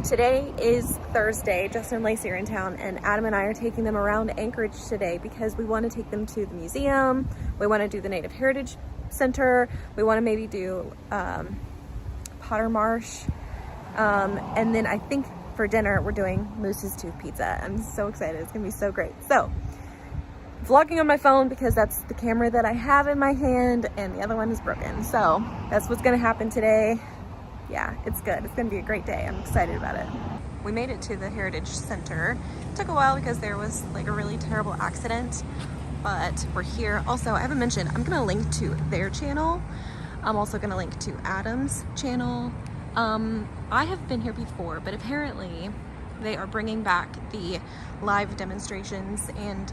Today is Thursday. Justin and Lacey are in town, and Adam and I are taking them around Anchorage today because we want to take them to the museum. We want to do the Native Heritage Center. We want to maybe do Potter Marsh. And then I think for dinner, we're doing Moose's Tooth Pizza. I'm so excited. It's going to be so great. So, vlogging on my phone because that's the camera that I have in my hand and the other one is broken. So, that's what's going to happen today. Yeah, it's good. It's gonna be a great day. I'm excited about it. We made it to the Heritage Center. It took a while because there was like a really terrible accident, but we're here. Also, I haven't mentioned, I'm gonna link to their channel. I'm also gonna link to Adam's channel. I have been here before, but apparently they are bringing back the live demonstrations and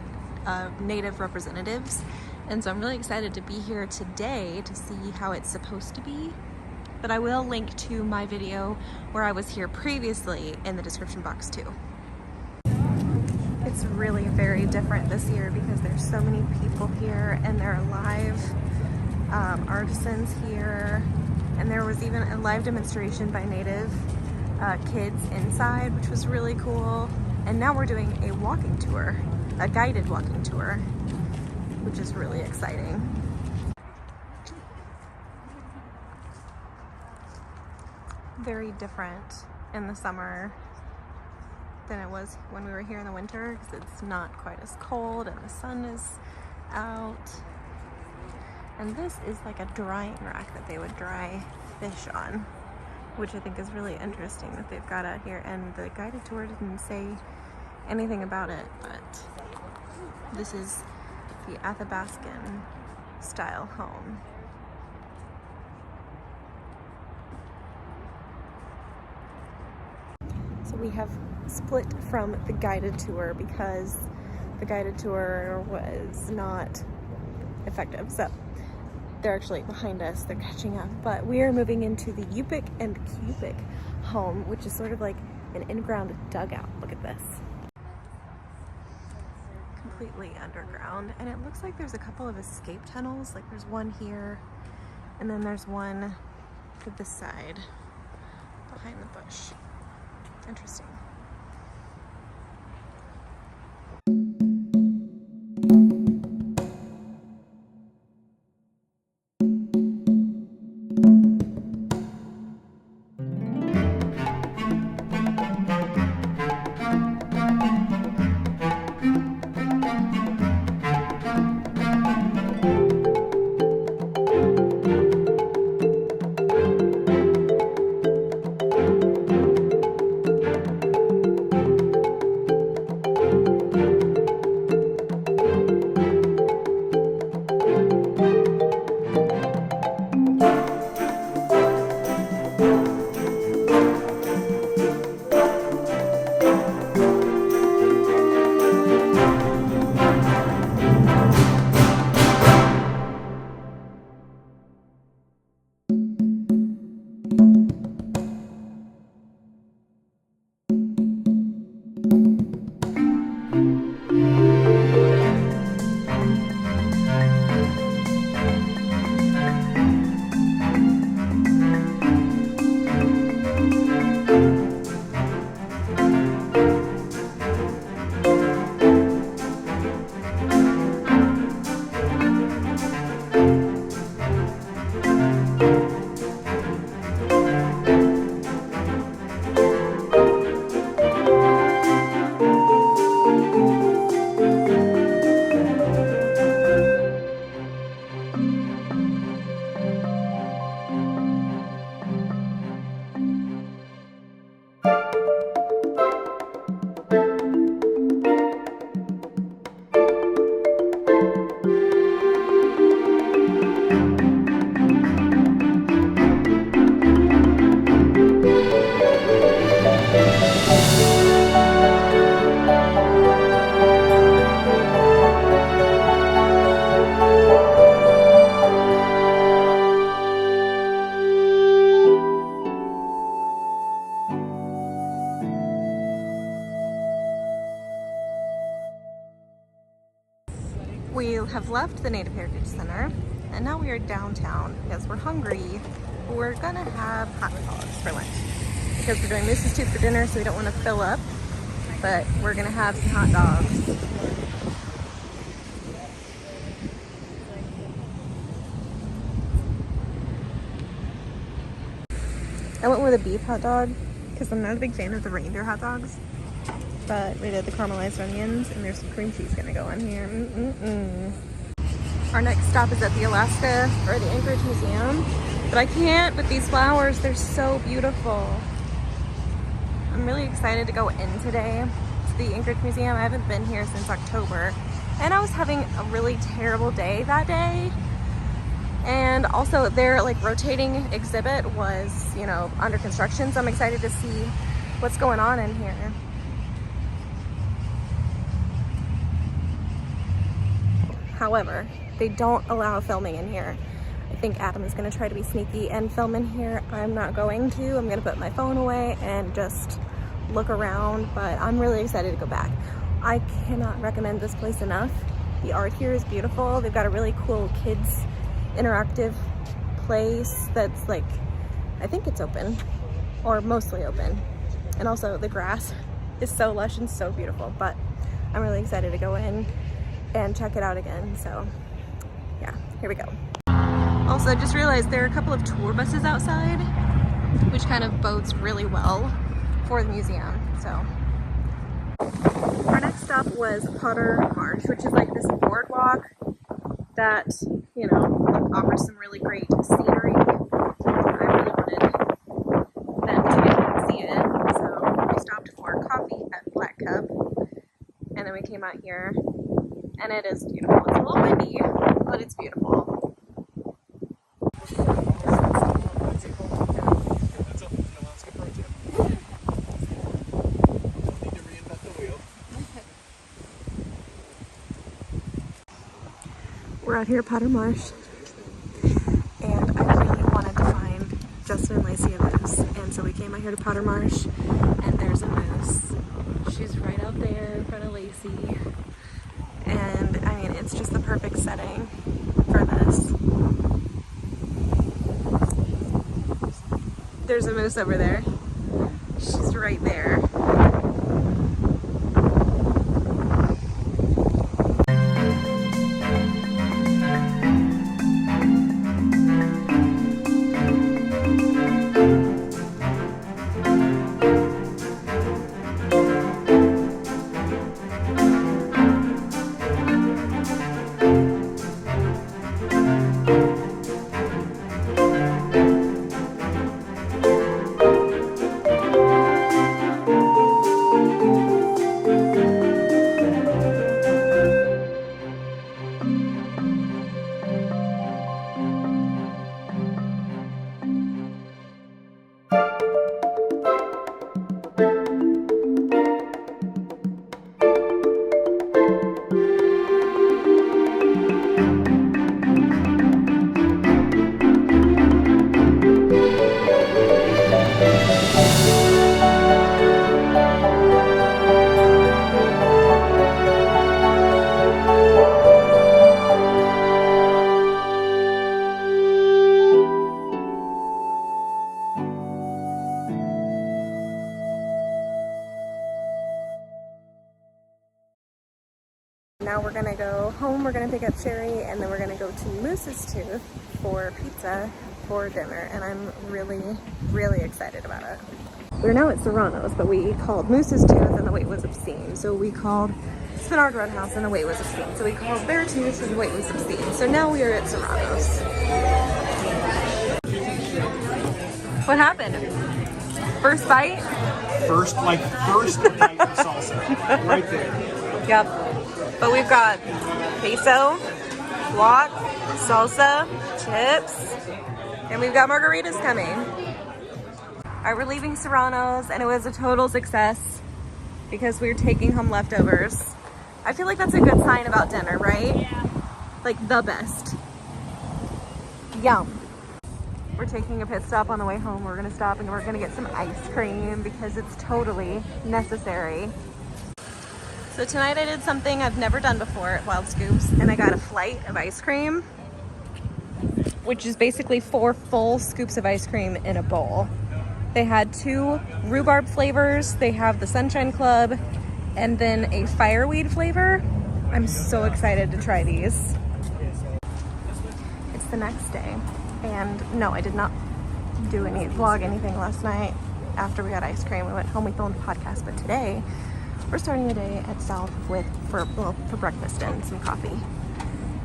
Native representatives. And so I'm really excited to be here today to see how it's supposed to be. But I will link to my video where I was here previously in the description box too. It's really very different this year because there's so many people here and there are live artisans here. And there was even a live demonstration by Native kids inside, which was really cool. And now we're doing a walking tour, a guided walking tour, which is really exciting. Very different in the summer than it was when we were here in the winter because it's not quite as cold and the sun is out. And this is like a drying rack that they would dry fish on, which I think is really interesting that they've got out here. And the guided tour didn't say anything about it, but this is the Athabascan style home. So we have split from the guided tour because the guided tour was not effective. So they're actually behind us, they're catching up. But we are moving into the Yupik and Cupik home, which is sort of like an in-ground dugout. Look at this. Completely underground. And it looks like there's a couple of escape tunnels. Like there's one here, and then there's one to this side behind the bush. Interesting. We have left the Native Heritage Center and now we are downtown because we're hungry. We're gonna have hot dogs for lunch. because we're doing Moose's Tooth for dinner, so we don't want to fill up. But we're gonna have some hot dogs. I went with a beef hot dog because I'm not a big fan of the reindeer hot dogs. But we did the caramelized onions, and there's some cream cheese gonna go on here. Our next stop is at the Alaska, or the Anchorage Museum. But I can't with these flowers, they're so beautiful. I'm really excited to go in today to the Anchorage Museum. I haven't been here since October. And I was having a really terrible day that day. And also their like rotating exhibit was, you know, under construction. So I'm excited to see what's going on in here. However, they don't allow filming in here. I think Adam is gonna try to be sneaky and film in here. I'm not going to. I'm gonna put my phone away and just look around, but I'm really excited to go back. I cannot recommend this place enough. The art here is beautiful. They've got a really cool kids interactive place that's like, I think it's open or mostly open. And also the grass is so lush and so beautiful, but I'm really excited to go in and check it out again. So yeah, here we go. Also, I just realized there are a couple of tour buses outside, which kind of bodes really well for the museum. So our next stop was Potter Marsh, which is like this boardwalk that, you know, offers some really great scenery. I really wanted them to get to see it. So we stopped for coffee at Black Cup, and then we came out here, and it is beautiful. It's a little windy, but it's beautiful. We're out here at Potter Marsh, and I really wanted to find Justin and Lacey a moose, and so we came out here to Potter Marsh, and there's a moose. She's right out there in front of Lacey, and I mean, it's just the perfect setting for this. There's a moose over there. She's right there. Now we're gonna go home, we're gonna pick up Sherri, and then we're gonna go to Moose's Tooth for pizza for dinner, and I'm really, really excited about it. We're now at Serrano's, but we called Moose's Tooth and the wait was obscene. So we called Spinard Roadhouse and the wait was obscene. So we called Bear Tooth and the wait was obscene. So now we are at Serrano's. What happened? First bite? First bite of salsa. Right there. Yep. But we've got queso, guac, salsa, chips, and we've got margaritas coming. All right, we're leaving Serrano's, and it was a total success because we're taking home leftovers. I feel like that's a good sign about dinner, right? Yeah. Like the best. Yum. We're taking a pit stop on the way home. We're gonna stop and we're gonna get some ice cream because it's totally necessary. So tonight I did something I've never done before at Wild Scoops, and I got a flight of ice cream, which is basically 4 full scoops of ice cream in a bowl. They had 2 rhubarb flavors. They have the Sunshine Club and then a fireweed flavor. I'm so excited to try these. It's the next day, and no, I did not vlog anything last night after we got ice cream. We went home, we filmed a podcast, but today we're starting the day at South for breakfast and some coffee.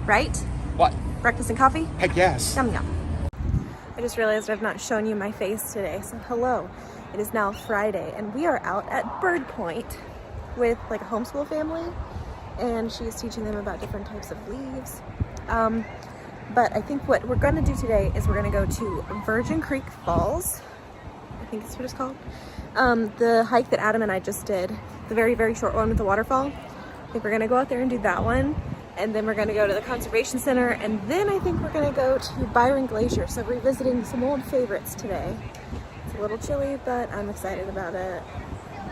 Right? What? Breakfast and coffee? Heck yes. Yum yum. I just realized I've not shown you my face today, so hello. It is now Friday, and we are out at Bird Point with like a homeschool family, and she is teaching them about different types of leaves. But I think what we're gonna do today is we're gonna go to Virgin Creek Falls. I think that's what it's called. The hike that Adam and I just did, the very, very short one with the waterfall. I think we're gonna go out there and do that one. And then we're gonna go to the conservation center. And then I think we're gonna go to Byron Glacier. So revisiting some old favorites today. It's a little chilly, but I'm excited about it.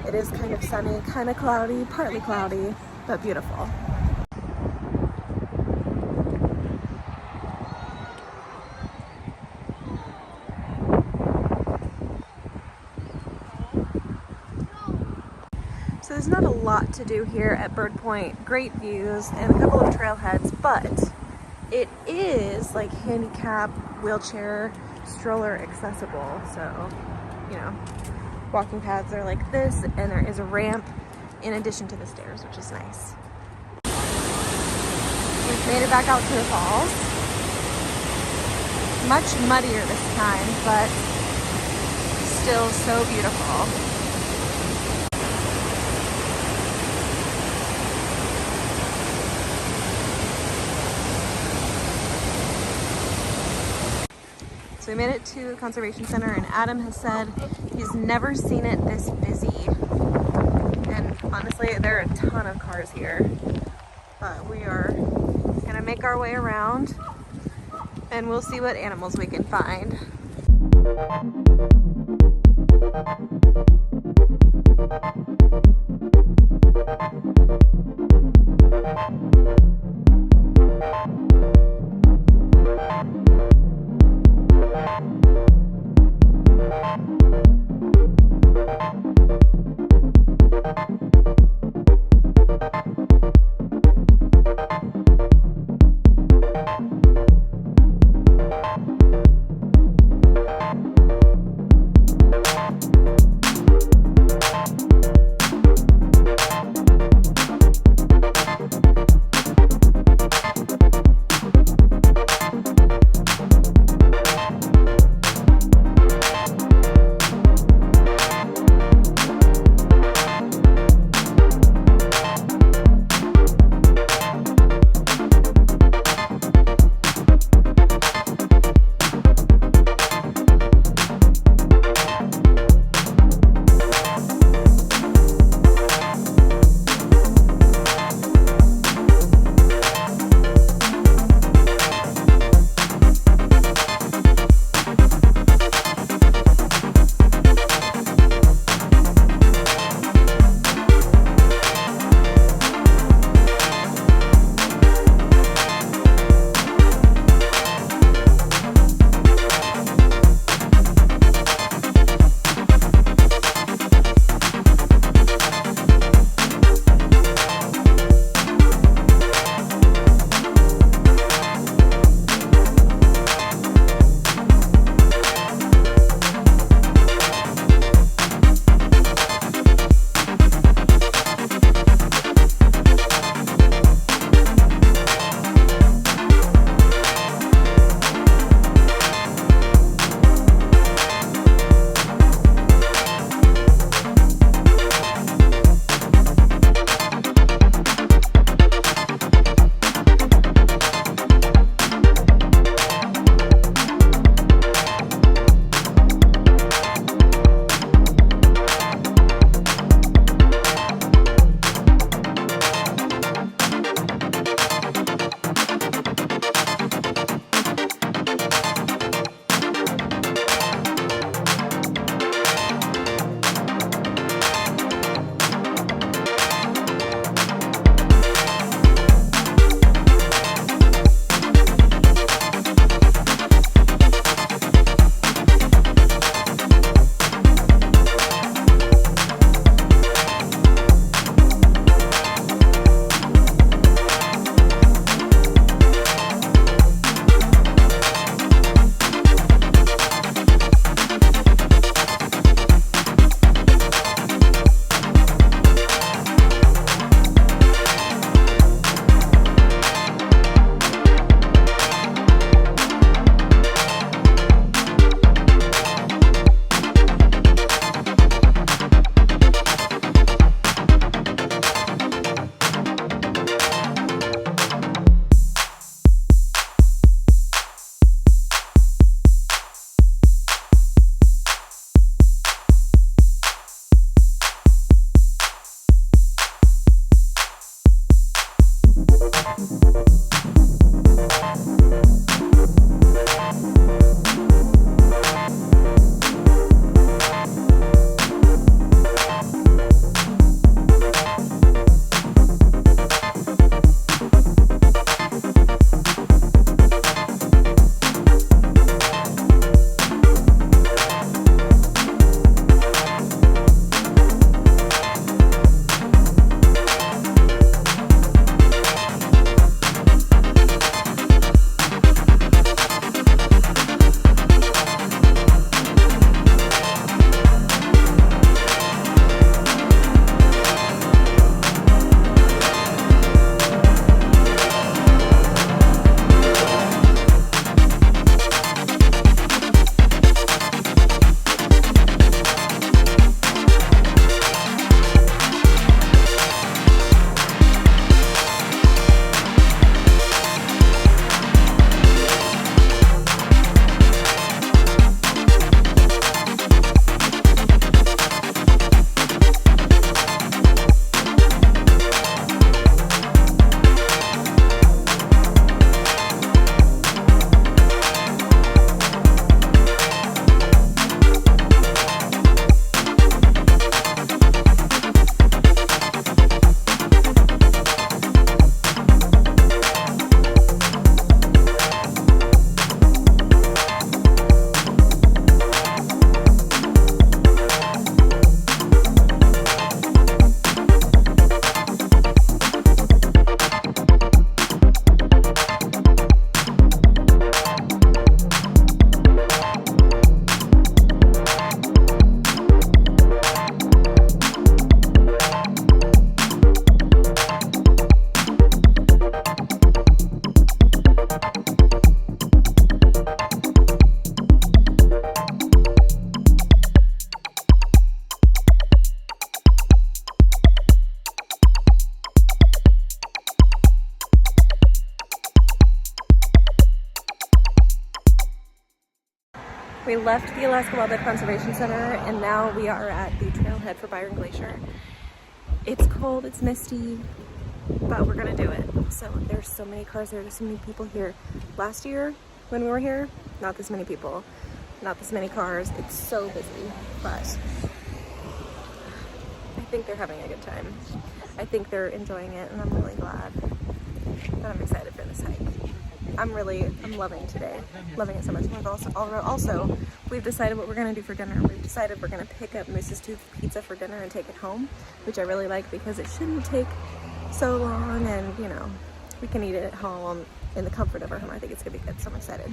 It is kind of sunny, kind of cloudy, partly cloudy, but beautiful. So there's not a lot to do here at Bird Point. Great views and a couple of trailheads, but it is like handicap, wheelchair, stroller accessible. So, you know, walking paths are like this, and there is a ramp in addition to the stairs, which is nice. We've made it back out to the falls. Much muddier this time, but still so beautiful. So we made it to the conservation center, and Adam has said he's never seen it this busy. And honestly, there are a ton of cars here. But we are gonna make our way around, and we'll see what animals we can find. We left the Alaska Wildlife Conservation Center and now we are at the trailhead for Byron Glacier. It's cold, it's misty, but we're gonna do it. So there's so many cars there, there's so many people here. Last year when we were here, not this many people, not this many cars. It's so busy, but I think they're having a good time. I think they're enjoying it and I'm really glad that I'm excited for this hike. I'm loving today, loving it so much. We've also, we've decided what we're gonna do for dinner. We've decided we're gonna pick up Moose's Tooth pizza for dinner and take it home, which I really like because it shouldn't take so long and, you know, we can eat it at home in the comfort of our home. I think it's gonna be good, so I'm excited.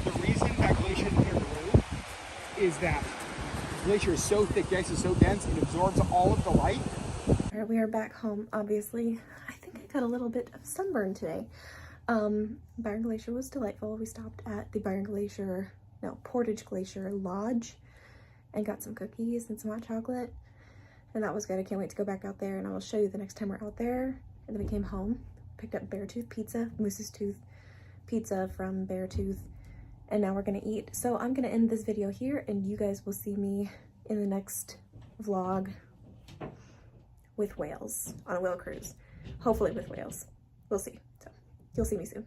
The reason that glacier isn't here blue is that the glacier is so thick, the ice is so dense, it absorbs all of the light. All right, we are back home, obviously. I think I got a little bit of sunburn today. Byron Glacier was delightful. We stopped at the Portage Glacier Lodge and got some cookies and some hot chocolate. And that was good. I can't wait to go back out there and I will show you the next time we're out there. And then we came home, picked up Beartooth Pizza, Moose's Tooth pizza from Beartooth, and now we're gonna eat. So I'm gonna end this video here and you guys will see me in the next vlog with whales on a whale cruise. Hopefully with whales. We'll see. So you'll see me soon.